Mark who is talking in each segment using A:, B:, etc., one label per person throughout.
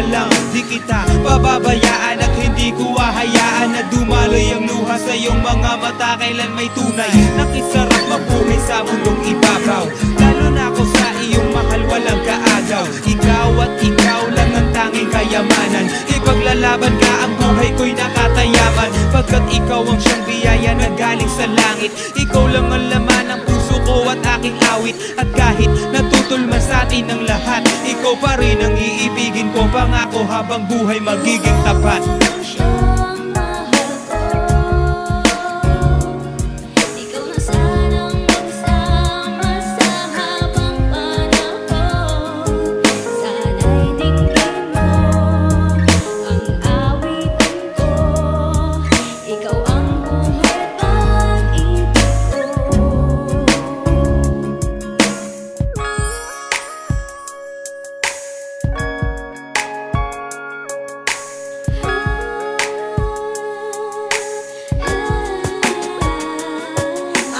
A: ka lang, di kita pababayaan at hindi ko hahayaan na dumaloy ang luha sa iyong mga mata. Kailan may tunay, nakisarap mabuhay sa mundong ibabaw. Lalo na ako sa iyong mahal, walang kaagaw. Ikaw at ikaw lang ang tanging kayamanan. Ipaglalaban ka, ang buhay ko'y nakatayaman, pagkat ikaw ang siyang biyaya na galing sa langit. Ikaw lang ang laman ng puso ko at aking awit. At kahit natutol man sa atin ang lahat, ikaw pa rin ang iibigin ko. Pangako habang buhay magiging tapat.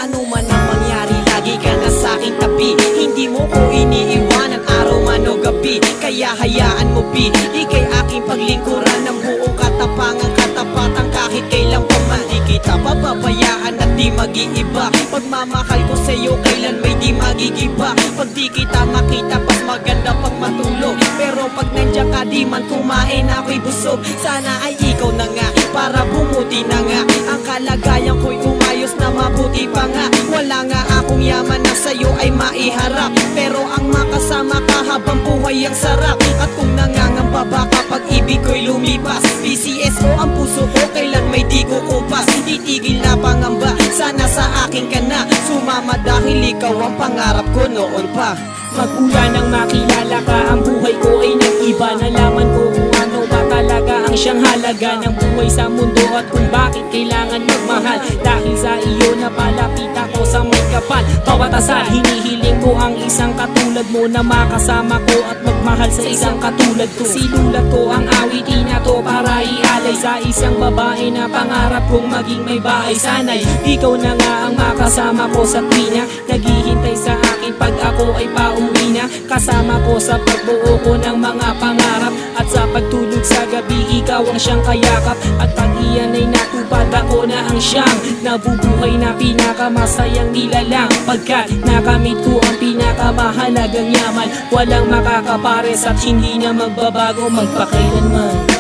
B: Ano man ang mangyari, lagi ka na sa'king tabi. Hindi mo ko iniiwanan araw man o gabi. Kaya hayaan mo P, ika'y aking paglingkuran ng buong katapangan, katapatan. Kahit kailan pa man di kita papabayaan at di mag-iiba. Pagmamahal ko sa'yo kailan may di magigiba. Pag di kita makita pas maganda pag matulog, pero pag nandiyan ka di man kumain ako'y busog. Sana ay ikaw na nga para bumuti na nga ang kalagayan ko'y umayos na mabuti pa nga. Wala nga akong yaman na sa'yo ay maiharap, pero ang makasama ka habang buhay ang sarap. At kung nangangamba ba kapag ibig ko'y lumipas, PCSO ang puso ko kailan may di ko kupas. Titigil na pangamba, sana sa akin ka na sumama dahil ikaw ang pangarap ko noon pa.
C: Magmula nang makilala ka, ang buhay ko ay nag-iba. Nalaman ko kung ano ba talaga ang siyang halaga ng buhay sa mundo at kung bakit kailangan magmahal. Dahil sa iyo napalapit ako sa may kapal. Bawat asal hinihiling ko ang isang katulad mo na makasama ko at magmahal sa isang katulad ko. Sinulat ko ang awitin na to para ialay sa isang babae na pangarap kong maging may bahay. Sana'y ikaw na nga ang makasama ko sa tuwina, naghihintay sa akin pag ako ay pauwi na. Kasama ko sa pagbuo ko ng mga pangarap at sa pagtulog sa gabi, ikaw ang siyang kayakap. At pag iyan ay natupad, ako na ang siyang nabubuhay na pinakamasayang nilalang. Pagkat nakamit ko ang pinakamahalagang yaman, walang makakapares at hindi na magbabago magpakailanman.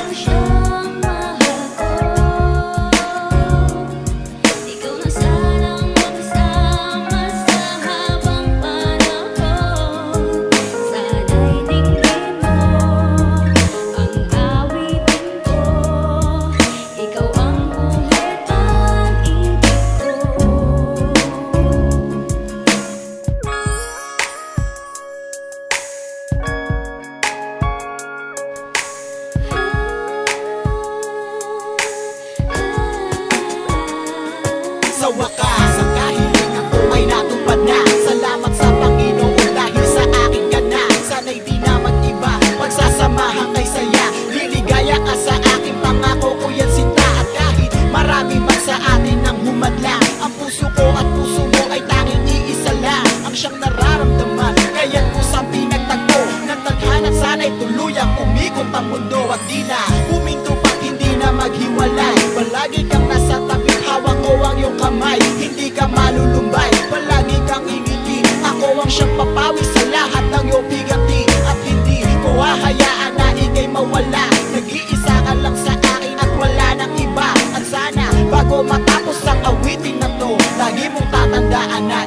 B: Sa wakas, ang kahilingan ko ay natupad na. Salamat sa Panginoon dahil sa akin ka na. Sana'y di na mag-iba, pagsasamahan kay saya. Liligaya ka sa aking pangako ko yan sinta. At kahit marami man sa atin ang humadlang, ang puso ko at puso mo ay tanging iisa lang ang siyang nararamdaman. Kaya't kusang pinagtagpo ng tadhana, sana'y tuluyang umikot ang mundo. At di na huminto pag hindi na maghiwalay. Palagi kang nasa tabi, hawak ko ang iyong kamay, hindi ka malulumbay. Palagi kang ingiti, ako ang siyang papawi sa lahat ng iyong bigati. At hindi ko hahayaan na ika'y mawala. Nag-iisa ka lang sa akin at wala nang iba. At sana bago matapos ang awitin na to, lagi mong tatandaan na